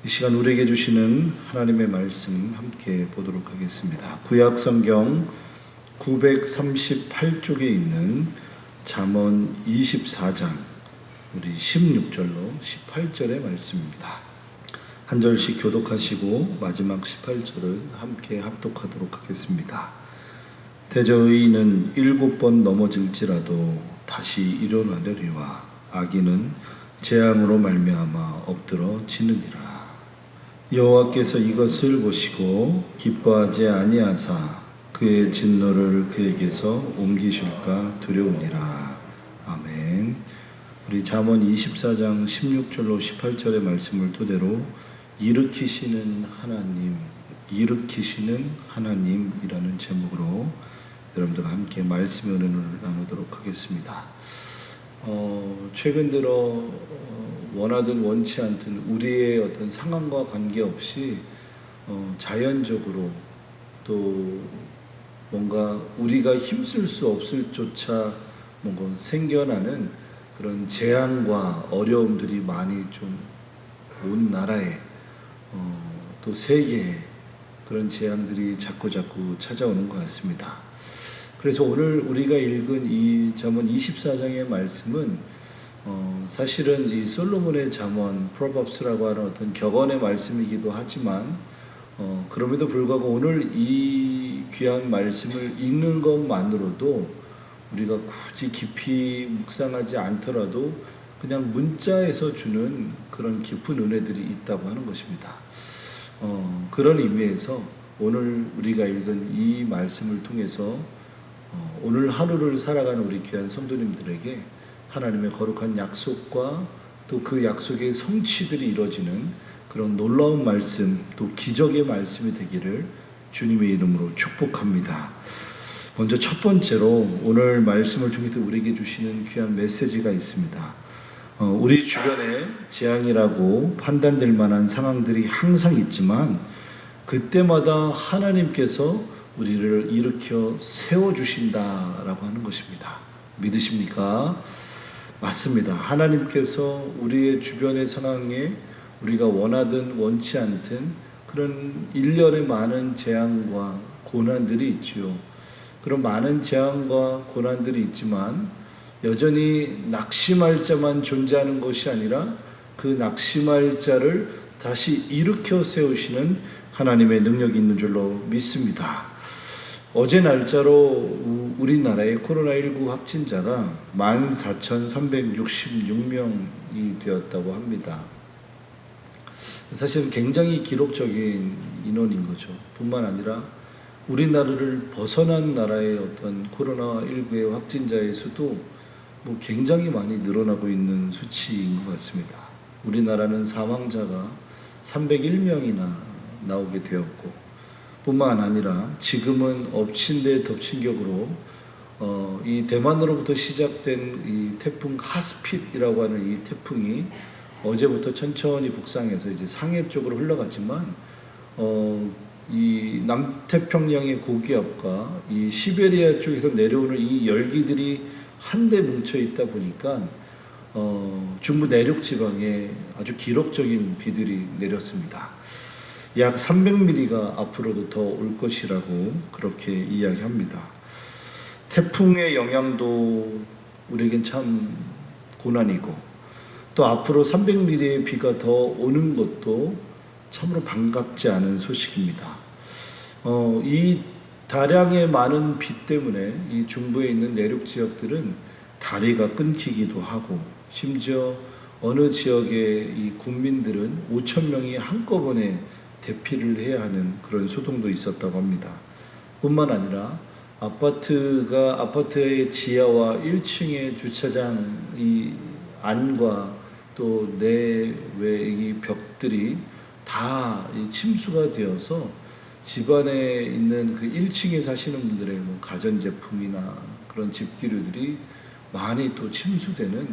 이 시간 우리에게 주시는 하나님의 말씀 함께 보도록 하겠습니다. 구약 성경 938쪽에 있는 잠언 24장 우리 16절로 18절의 말씀입니다. 한 절씩 교독하시고 마지막 18절을 함께 합독하도록 하겠습니다. 대저 의인은 7번 넘어질지라도 다시 일어나려니와 악인은 재앙으로 말미암아 엎드러지느니라. 여호와께서 이것을 보시고 기뻐하지 아니하사 그의 진노를 그에게서 옮기실까 두려우니라. 아멘. 우리 잠언 24장 16절로 18절의 말씀을 토대로 일으키시는 하나님이라는 제목으로 여러분들과 함께 말씀의 은혜를 나누도록 하겠습니다. 최근 들어 원하든 원치 않든 우리의 어떤 상황과 관계없이 자연적으로 또 뭔가 우리가 힘쓸 수 없을 조차 뭔가 생겨나는 그런 재앙과 어려움들이 많이 좀 온 나라에 또 세계에 그런 재앙들이 자꾸 찾아오는 것 같습니다. 그래서 오늘 우리가 읽은 이 잠언 24장의 말씀은 사실은 이 솔로몬의 잠언 프로버브스라고 하는 어떤 격언의 말씀이기도 하지만 그럼에도 불구하고 오늘 이 귀한 말씀을 읽는 것만으로도 우리가 굳이 깊이 묵상하지 않더라도 그냥 문자에서 주는 그런 깊은 은혜들이 있다고 하는 것입니다. 그런 의미에서 오늘 우리가 읽은 이 말씀을 통해서 오늘 하루를 살아가는 우리 귀한 성도님들에게 하나님의 거룩한 약속과 또 그 약속의 성취들이 이루어지는 그런 놀라운 말씀, 또 기적의 말씀이 되기를 주님의 이름으로 축복합니다. 먼저 첫 번째로 오늘 말씀을 통해서 우리에게 주시는 귀한 메시지가 있습니다. 우리 주변에 재앙이라고 판단될 만한 상황들이 항상 있지만 그때마다 하나님께서 우리를 일으켜 세워주신다라고 하는 것입니다. 믿으십니까? 맞습니다. 하나님께서 우리의 주변의 상황에 우리가 원하든 원치 않든 그런 일련의 많은 재앙과 고난들이 있지요. 그런 많은 재앙과 고난들이 있지만 여전히 낙심할 자만 존재하는 것이 아니라 그 낙심할 자를 다시 일으켜 세우시는 하나님의 능력이 있는 줄로 믿습니다. 어제 날짜로 우리나라의 코로나19 확진자가 14,366명이 되었다고 합니다. 사실은 굉장히 기록적인 인원인 거죠. 뿐만 아니라 우리나라를 벗어난 나라의 어떤 코로나19의 확진자의 수도 굉장히 많이 늘어나고 있는 수치인 것 같습니다. 우리나라는 사망자가 301명이나 나오게 되었고 뿐만 아니라 지금은 엎친 데 덮친 격으로 이 대만으로부터 시작된 이 태풍 하스핏이라고 하는 이 태풍이 어제부터 천천히 북상해서 이제 상해 쪽으로 흘러갔지만 이 남태평양의 고기압과 이 시베리아 쪽에서 내려오는 이 열기들이 한데 뭉쳐 있다 보니까 중부 내륙 지방에 아주 기록적인 비들이 내렸습니다. 약 300mm가 앞으로도 더 올 것이라고 그렇게 이야기합니다. 태풍의 영향도 우리에겐 참 고난이고 또 앞으로 300mm의 비가 더 오는 것도 참으로 반갑지 않은 소식입니다. 이 다량의 많은 비 때문에 이 중부에 있는 내륙 지역들은 다리가 끊기기도 하고 심지어 어느 지역의 이 국민들은 5,000명이 한꺼번에 대피를 해야 하는 그런 소동도 있었다고 합니다. 뿐만 아니라 아파트의 지하와 1층의 주차장 이 안과 또 내외 이 벽들이 다 침수가 되어서 집안에 있는 그 1층에 사시는 분들의 가전제품이나 그런 집기류들이 많이 또 침수되는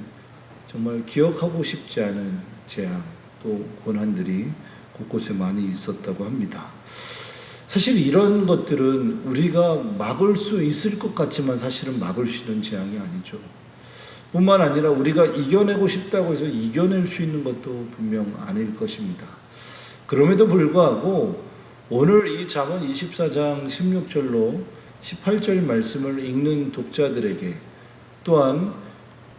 정말 기억하고 싶지 않은 재앙 또 고난들이 곳곳에 많이 있었다고 합니다. 사실 이런 것들은 우리가 막을 수 있을 것 같지만 사실은 막을 수 있는 재앙이 아니죠. 뿐만 아니라 우리가 이겨내고 싶다고 해서 이겨낼 수 있는 것도 분명 아닐 것입니다. 그럼에도 불구하고 오늘 이 잠언 24장 16절로 18절 말씀을 읽는 독자들에게 또한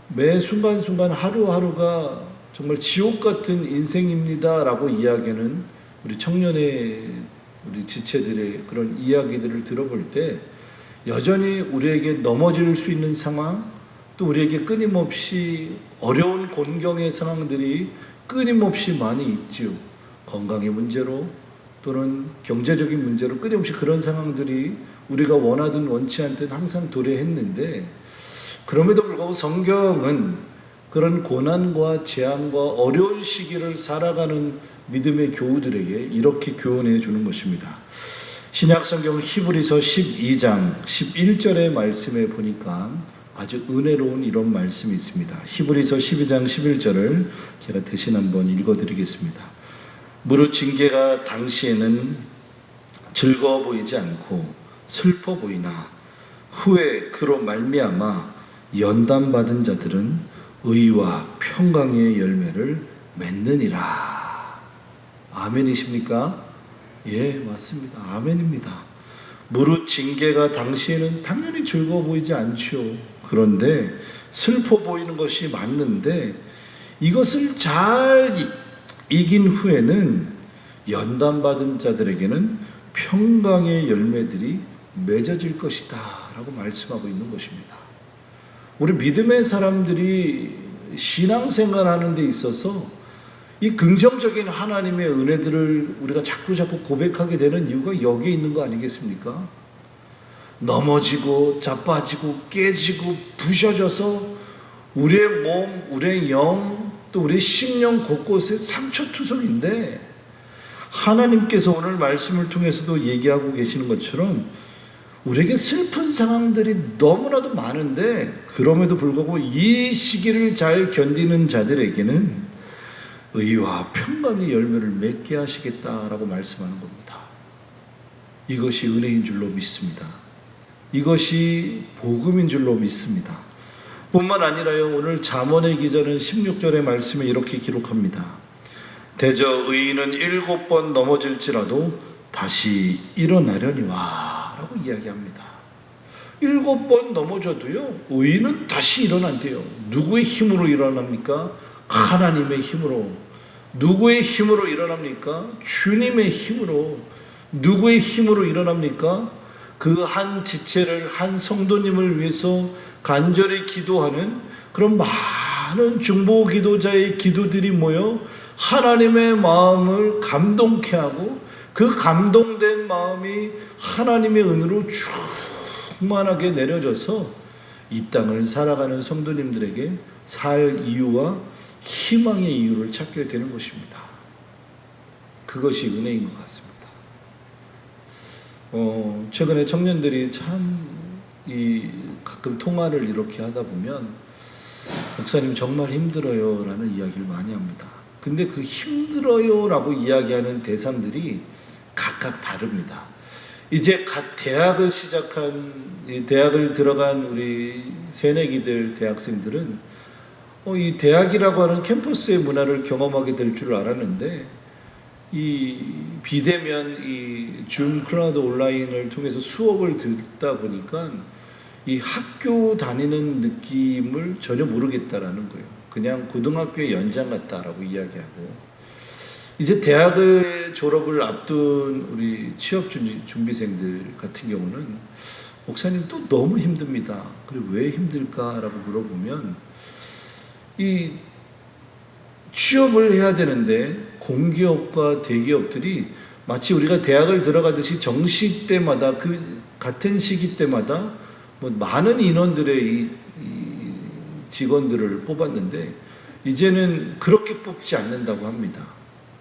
매 순간순간 하루하루가 정말 지옥 같은 인생입니다 라고 이야기하는 우리 청년의 우리 지체들의 그런 이야기들을 들어볼 때 여전히 우리에게 넘어질 수 있는 상황, 또 우리에게 끊임없이 어려운 곤경의 상황들이 끊임없이 많이 있지요. 건강의 문제로 또는 경제적인 문제로 끊임없이 그런 상황들이 우리가 원하든 원치 않든 항상 도래했는데, 그럼에도 불구하고 성경은 그런 고난과 재앙과 어려운 시기를 살아가는 믿음의 교우들에게 이렇게 교훈해 주는 것입니다. 신약 성경 히브리서 12장 11절의 말씀에 보니까 아주 은혜로운 이런 말씀이 있습니다. 히브리서 12장 11절을 제가 대신 한번 읽어드리겠습니다. 무릇 징계가 당시에는 즐거워 보이지 않고 슬퍼 보이나 후에 그로 말미암아 연단받은 자들은 의와 평강의 열매를 맺느니라. 아멘이십니까? 예, 맞습니다. 아멘입니다. 무릇 징계가 당시에는 당연히 즐거워 보이지 않죠. 그런데 슬퍼 보이는 것이 맞는데 이것을 잘 이긴 후에는 연단받은 자들에게는 평강의 열매들이 맺어질 것이다 라고 말씀하고 있는 것입니다. 우리 믿음의 사람들이 신앙생활 하는 데 있어서 이 긍정적인 하나님의 은혜들을 우리가 자꾸 고백하게 되는 이유가 여기에 있는 거 아니겠습니까? 넘어지고 자빠지고 깨지고 부셔져서 우리의 몸, 우리의 영, 또 우리의 심령 곳곳에 상처투성인데 하나님께서 오늘 말씀을 통해서도 얘기하고 계시는 것처럼 우리에게 슬픈 상황들이 너무나도 많은데 그럼에도 불구하고 이 시기를 잘 견디는 자들에게는 의와 평강의 열매를 맺게 하시겠다라고 말씀하는 겁니다. 이것이 은혜인 줄로 믿습니다. 이것이 복음인 줄로 믿습니다. 뿐만 아니라요, 오늘 잠언의 기자는 16절의 말씀에 이렇게 기록합니다. 대저 의인은 7번 넘어질지라도 다시 일어나려니와 라고 이야기합니다. 7번 넘어져도요, 의인은 다시 일어난대요. 누구의 힘으로 일어납니까? 하나님의 힘으로. 누구의 힘으로 일어납니까? 주님의 힘으로. 누구의 힘으로 일어납니까? 그 한 지체를, 한 성도님을 위해서 간절히 기도하는 그런 많은 중보 기도자의 기도들이 모여 하나님의 마음을 감동케 하고 그 감동된 마음이 하나님의 은혜로 충만하게 내려져서 이 땅을 살아가는 성도님들에게 살 이유와 희망의 이유를 찾게 되는 것입니다. 그것이 은혜인 것 같습니다. 최근에 청년들이 참 가끔 통화를 이렇게 하다 보면 목사님 정말 힘들어요 라는 이야기를 많이 합니다. 근데 그 힘들어요 라고 이야기하는 대상들이 각각 다릅니다. 이제 갓 대학을 시작한, 대학을 들어간 우리 새내기들, 대학생들은 이 대학이라고 하는 캠퍼스의 문화를 경험하게 될 줄 알았는데 이 비대면 이 줌 클라우드 온라인을 통해서 수업을 듣다 보니까 이 학교 다니는 느낌을 전혀 모르겠다라는 거예요. 그냥 고등학교의 연장 같다라고 이야기하고, 이제 대학을 졸업을 앞둔 우리 취업 준비생들 같은 경우는 목사님 또 너무 힘듭니다. 그리고 왜 힘들까라고 물어보면 이 취업을 해야 되는데 공기업과 대기업들이 마치 우리가 대학을 들어가듯이 정시 때마다 그 같은 시기 때마다 뭐 많은 인원들의 이 직원들을 뽑았는데 이제는 그렇게 뽑지 않는다고 합니다.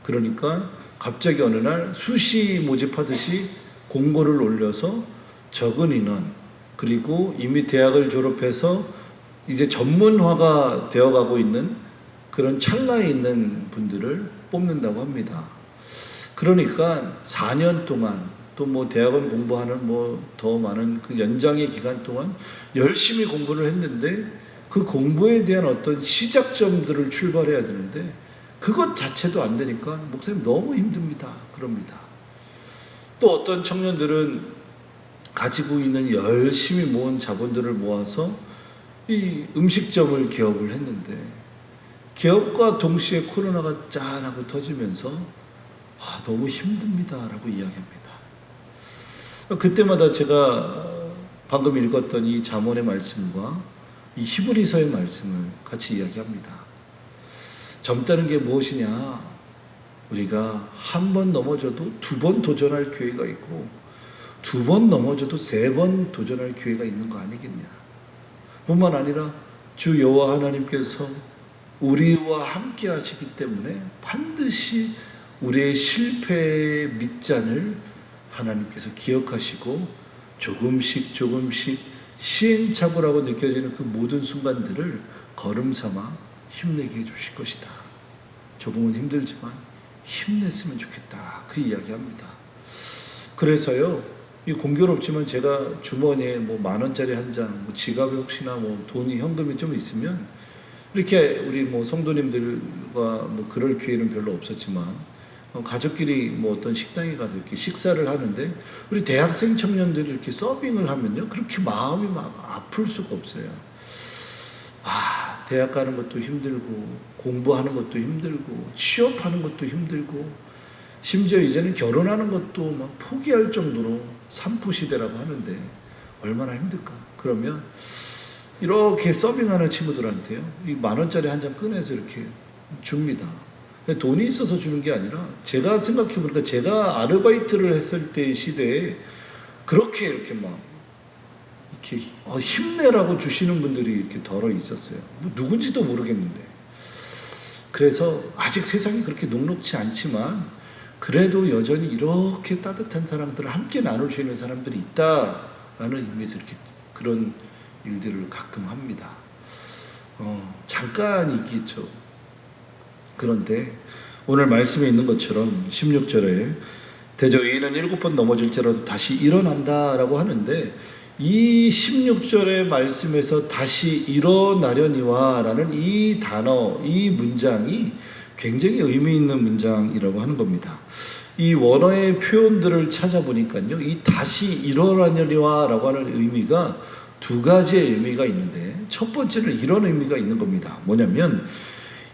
그러니까 갑자기 어느 날 수시 모집하듯이 공고를 올려서 적은 인원, 그리고 이미 대학을 졸업해서 이제 전문화가 되어가고 있는 그런 찰나에 있는 분들을 뽑는다고 합니다. 그러니까 4년 동안 또 뭐 대학원 공부하는 뭐 더 많은 그 연장의 기간 동안 열심히 공부를 했는데 그 공부에 대한 어떤 시작점들을 출발해야 되는데 그것 자체도 안 되니까 목사님 너무 힘듭니다. 그럽니다. 또 어떤 청년들은 가지고 있는 열심히 모은 자본들을 모아서 이 음식점을 개업을 했는데 개업과 동시에 코로나가 짠하고 터지면서 너무 힘듭니다 라고 이야기합니다. 그때마다 제가 방금 읽었던 이 잠언의 말씀과 이 히브리서의 말씀을 같이 이야기합니다. 젊다는 게 무엇이냐? 우리가 한 번 넘어져도 두 번 도전할 기회가 있고 두 번 넘어져도 세 번 도전할 기회가 있는 거 아니겠냐? 뿐만 아니라 주 여호와 하나님께서 우리와 함께 하시기 때문에 반드시 우리의 실패의 밑잔을 하나님께서 기억하시고 조금씩 시행착오라고 느껴지는 그 모든 순간들을 걸음삼아 힘내게 해주실 것이다. 조금은 힘들지만 힘냈으면 좋겠다. 그 이야기합니다. 그래서요, 이 공교롭지만 제가 주머니에 뭐 10,000원짜리 한 장, 지갑에 혹시나 돈이 현금이 좀 있으면 이렇게 우리 성도님들과 그럴 기회는 별로 없었지만 가족끼리 어떤 식당에 가서 이렇게 식사를 하는데 우리 대학생 청년들이 이렇게 서빙을 하면요, 그렇게 마음이 막 아플 수가 없어요. 대학 가는 것도 힘들고 공부하는 것도 힘들고 취업하는 것도 힘들고 심지어 이제는 결혼하는 것도 막 포기할 정도로 산포시대라고 하는데 얼마나 힘들까. 그러면 이렇게 서빙하는 친구들한테요, 이 10,000원짜리 한 장 꺼내서 이렇게 줍니다. 돈이 있어서 주는 게 아니라 제가 생각해보니까 제가 아르바이트를 했을 때의 시대에 그렇게 이렇게 막 이렇게 힘내라고 주시는 분들이 이렇게 덜어 있었어요. 누군지도 모르겠는데. 그래서 아직 세상이 그렇게 녹록지 않지만 그래도 여전히 이렇게 따뜻한 사람들을 함께 나눌 수 있는 사람들이 있다라는 의미에서 이렇게 그런 일들을 가끔 합니다. 잠깐이겠죠. 그런데 오늘 말씀에 있는 것처럼 16절에 대저 의인은 7번 넘어질지라도 다시 일어난다라고 하는데 이 16절의 말씀에서 다시 일어나려니와 라는 이 단어, 이 문장이 굉장히 의미 있는 문장이라고 하는 겁니다. 이 원어의 표현들을 찾아보니까요, 이 다시 일어나려니와 라고 하는 의미가 두 가지의 의미가 있는데 첫 번째는 이런 의미가 있는 겁니다. 뭐냐면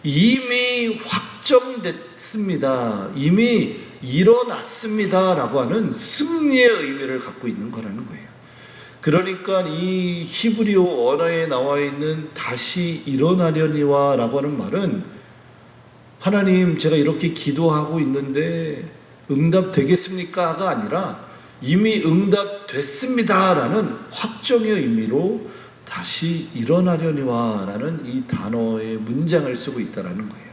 이미 확정됐습니다. 이미 일어났습니다. 라고 하는 승리의 의미를 갖고 있는 거라는 거예요. 그러니까 이 히브리어 원어에 나와 있는 다시 일어나려니와 라고 하는 말은 하나님, 제가 이렇게 기도하고 있는데 응답되겠습니까가 아니라 이미 응답됐습니다. 라는 확정의 의미로 다시 일어나려니와 라는 이 단어의 문장을 쓰고 있다는 거예요.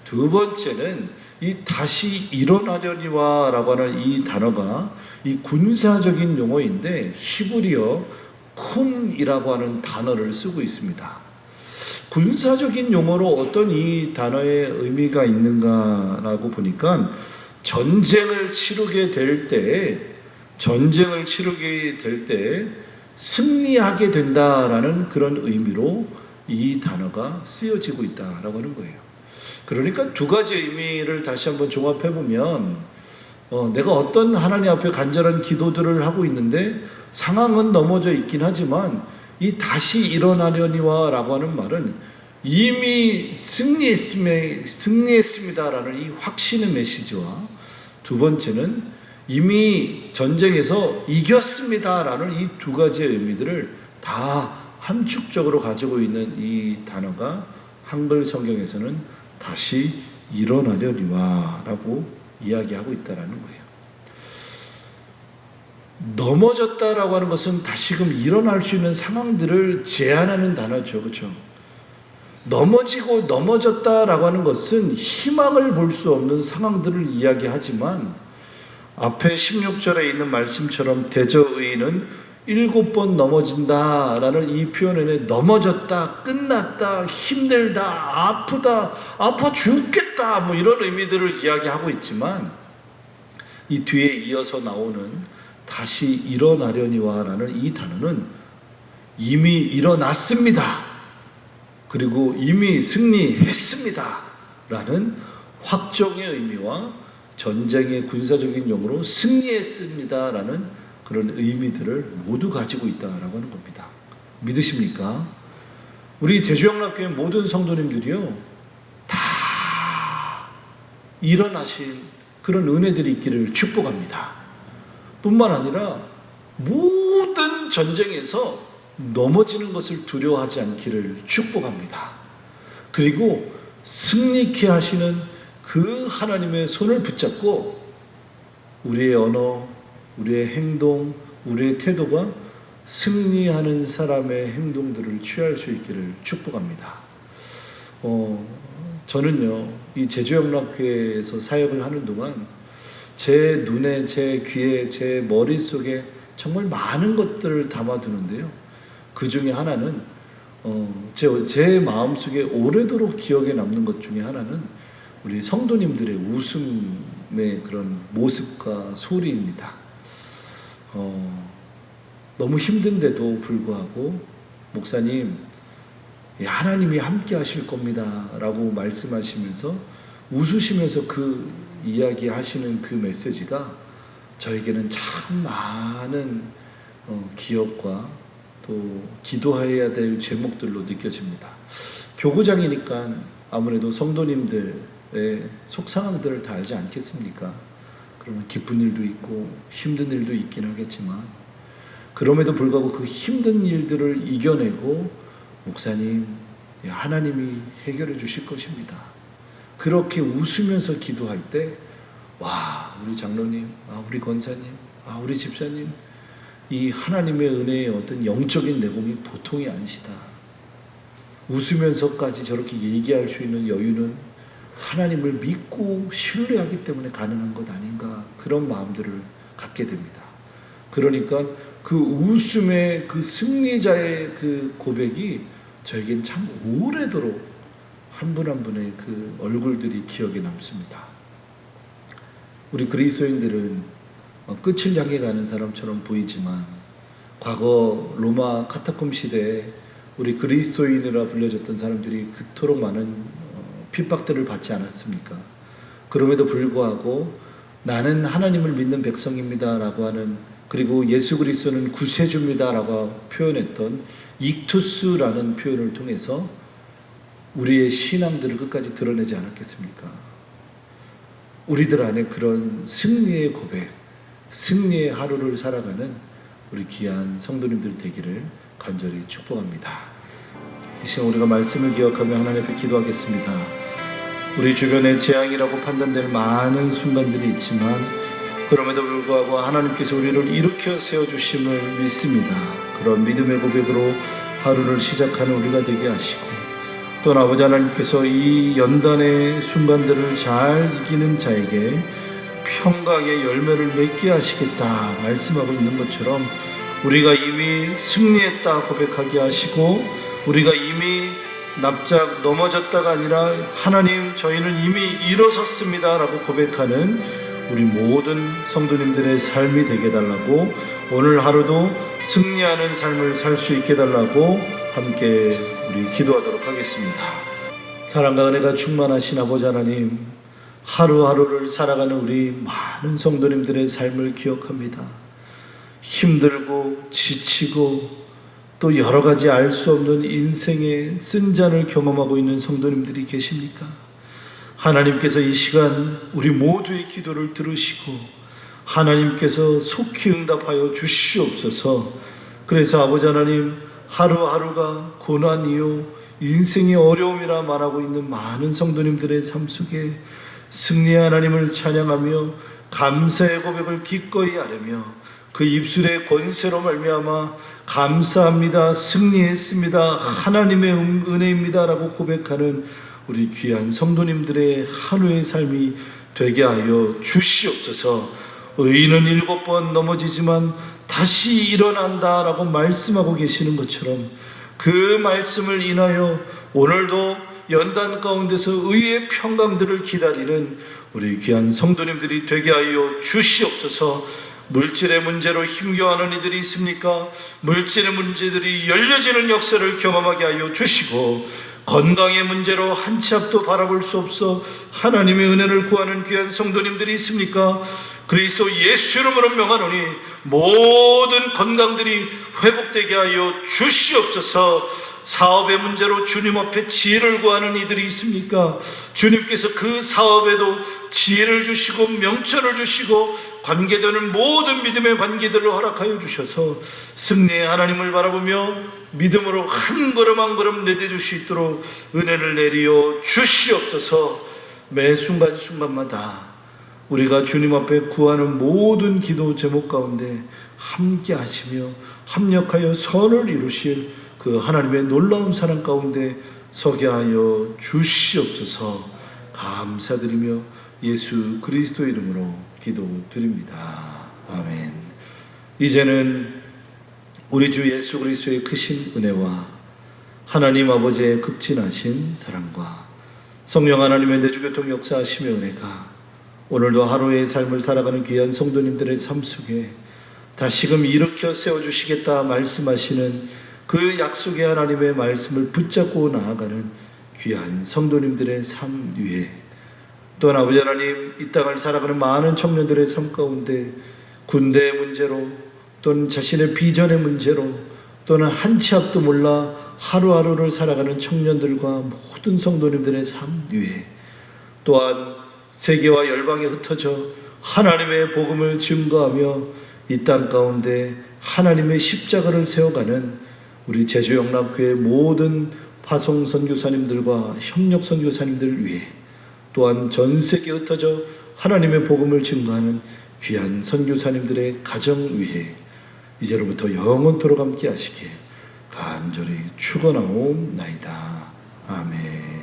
두 번째는 이 다시 일어나려니와 라고 하는 이 단어가 이 군사적인 용어인데 히브리어 쿰이라고 하는 단어를 쓰고 있습니다. 군사적인 용어로 어떤 이 단어의 의미가 있는가라고 보니까 전쟁을 치르게 될 때 승리하게 된다라는 그런 의미로 이 단어가 쓰여지고 있다라고 하는 거예요. 그러니까 두 가지 의미를 다시 한번 종합해 보면 내가 어떤 하나님 앞에 간절한 기도들을 하고 있는데 상황은 넘어져 있긴 하지만 이 다시 일어나려니와 라고 하는 말은 이미 승리했습니다라는 이 확신의 메시지와 두 번째는 이미 전쟁에서 이겼습니다라는 이 두 가지의 의미들을 다 함축적으로 가지고 있는 이 단어가 한글 성경에서는 다시 일어나려니와 라고 이야기하고 있다는 거예요. 넘어졌다라고 하는 것은 다시금 일어날 수 있는 상황들을 제한하는 단어죠. 그렇죠? 넘어졌다라고 하는 것은 희망을 볼 수 없는 상황들을 이야기하지만 앞에 16절에 있는 말씀처럼 대저 의인은 7번 넘어진다라는 이 표현에 넘어졌다, 끝났다, 힘들다, 아파 죽겠다 이런 의미들을 이야기하고 있지만 이 뒤에 이어서 나오는 다시 일어나려니와 라는 이 단어는 이미 일어났습니다. 그리고 이미 승리했습니다. 라는 확정의 의미와 전쟁의 군사적인 용어로 승리했습니다 라는 그런 의미들을 모두 가지고 있다라고 하는 겁니다. 믿으십니까? 우리 제주영락교회 모든 성도님들이요, 다 일어나신 그런 은혜들이 있기를 축복합니다. 뿐만 아니라 모든 전쟁에서 넘어지는 것을 두려워하지 않기를 축복합니다. 그리고 승리케 하시는 그 하나님의 손을 붙잡고 우리의 언어, 우리의 행동, 우리의 태도가 승리하는 사람의 행동들을 취할 수 있기를 축복합니다. 저는요, 이 제주영락교회에서 사역을 하는 동안 제 눈에, 제 귀에, 제 머릿속에 정말 많은 것들을 담아두는데요. 그 중에 하나는 제 마음속에 오래도록 기억에 남는 것 중에 하나는 우리 성도님들의 웃음의 그런 모습과 소리입니다. 너무 힘든데도 불구하고 목사님, 하나님이 함께 하실 겁니다 라고 말씀하시면서 웃으시면서 그 이야기 하시는 그 메시지가 저에게는 참 많은 기억과 또 기도해야 될 제목들로 느껴집니다. 교구장이니까 아무래도 성도님들의 속상함들을 다 알지 않겠습니까? 그러면 기쁜 일도 있고 힘든 일도 있긴 하겠지만, 그럼에도 불구하고 그 힘든 일들을 이겨내고 목사님, 하나님이 해결해 주실 것입니다, 그렇게 웃으면서 기도할 때, 와, 우리 장로님, 우리 권사님, 우리 집사님, 이 하나님의 은혜의 어떤 영적인 내공이 보통이 아니시다, 웃으면서까지 저렇게 얘기할 수 있는 여유는 하나님을 믿고 신뢰하기 때문에 가능한 것 아닌가, 그런 마음들을 갖게 됩니다. 그러니까 그 웃음의 그 승리자의 그 고백이 저에겐 참 오래도록 한 분 한 분의 그 얼굴들이 기억에 남습니다. 우리 그리스도인들은 끝을 향해 가는 사람처럼 보이지만 과거 로마 카타콤 시대에 우리 그리스도인이라 불려졌던 사람들이 그토록 많은 핍박들을 받지 않았습니까? 그럼에도 불구하고 나는 하나님을 믿는 백성입니다 라고 하는, 그리고 예수 그리스도는 구세주입니다 라고 표현했던 익투스라는 표현을 통해서 우리의 신앙들을 끝까지 드러내지 않았겠습니까? 우리들 안에 그런 승리의 고백, 승리의 하루를 살아가는 우리 귀한 성도님들 되기를 간절히 축복합니다. 이 시간 우리가 말씀을 기억하며 하나님 앞에 기도하겠습니다. 우리 주변에 재앙이라고 판단될 많은 순간들이 있지만 그럼에도 불구하고 하나님께서 우리를 일으켜 세워주심을 믿습니다. 그런 믿음의 고백으로 하루를 시작하는 우리가 되게 하시고, 또 아버지 하나님께서 이 연단의 순간들을 잘 이기는 자에게 평강의 열매를 맺게 하시겠다 말씀하고 있는 것처럼 우리가 이미 승리했다 고백하게 하시고, 우리가 이미 납작 넘어졌다가 아니라 하나님, 저희는 이미 일어섰습니다 라고 고백하는 우리 모든 성도님들의 삶이 되게 달라고, 오늘 하루도 승리하는 삶을 살 수 있게 달라고 함께 우리 기도하도록 하겠습니다. 사랑과 은혜가 충만하신 아버지 하나님, 하루하루를 살아가는 우리 많은 성도님들의 삶을 기억합니다. 힘들고 지치고 또 여러 가지 알 수 없는 인생의 쓴잔을 경험하고 있는 성도님들이 계십니까? 하나님께서 이 시간 우리 모두의 기도를 들으시고 하나님께서 속히 응답하여 주시옵소서. 그래서 아버지 하나님, 하루하루가 고난이요 인생의 어려움이라 말하고 있는 많은 성도님들의 삶 속에 승리의 하나님을 찬양하며 감사의 고백을 기꺼이 아뢰며 그 입술의 권세로 말미암아 감사합니다, 승리했습니다, 하나님의 은혜입니다 라고 고백하는 우리 귀한 성도님들의 하루의 삶이 되게 하여 주시옵소서. 의인은 7번 넘어지지만 다시 일어난다 라고 말씀하고 계시는 것처럼 그 말씀을 인하여 오늘도 연단 가운데서 의의 평강들을 기다리는 우리 귀한 성도님들이 되게 하여 주시옵소서. 물질의 문제로 힘겨워하는 이들이 있습니까? 물질의 문제들이 열려지는 역사를 경험하게 하여 주시고, 건강의 문제로 한 치 앞도 바라볼 수 없어 하나님의 은혜를 구하는 귀한 성도님들이 있습니까? 그리스도 예수 이름으로 명하노니 모든 건강들이 회복되게 하여 주시옵소서. 사업의 문제로 주님 앞에 지혜를 구하는 이들이 있습니까? 주님께서 그 사업에도 지혜를 주시고 명철을 주시고 관계되는 모든 믿음의 관계들을 허락하여 주셔서 승리의 하나님을 바라보며 믿음으로 한 걸음 한 걸음 내딛을 수 있도록 은혜를 내리어 주시옵소서. 매 순간순간마다 우리가 주님 앞에 구하는 모든 기도 제목 가운데 함께 하시며 합력하여 선을 이루실 그 하나님의 놀라운 사랑 가운데 서게 하여 주시옵소서. 감사드리며 예수 그리스도 이름으로 기도드립니다. 아멘. 이제는 우리 주 예수 그리스도의 크신 은혜와 하나님 아버지의 극진하신 사랑과 성령 하나님의 내주교통 역사하심의 은혜가 오늘도 하루의 삶을 살아가는 귀한 성도님들의 삶 속에 다시금 일으켜 세워주시겠다 말씀하시는 그 약속의 하나님의 말씀을 붙잡고 나아가는 귀한 성도님들의 삶 위에 또한 아버지 하나님 이 땅을 살아가는 많은 청년들의 삶 가운데 군대의 문제로 또는 자신의 비전의 문제로 또는 한 치 앞도 몰라 하루하루를 살아가는 청년들과 모든 성도님들의 삶 위에 또한 세계와 열방에 흩어져 하나님의 복음을 증거하며 이 땅 가운데 하나님의 십자가를 세워가는 우리 제주영락교회 모든 파송 선교사님들과 협력 선교사님들을 위해 또한 전 세계에 흩어져 하나님의 복음을 증거하는 귀한 선교사님들의 가정 위해 이제로부터 영원토록 함께 하시길 간절히 축원하옵나이다. 아멘.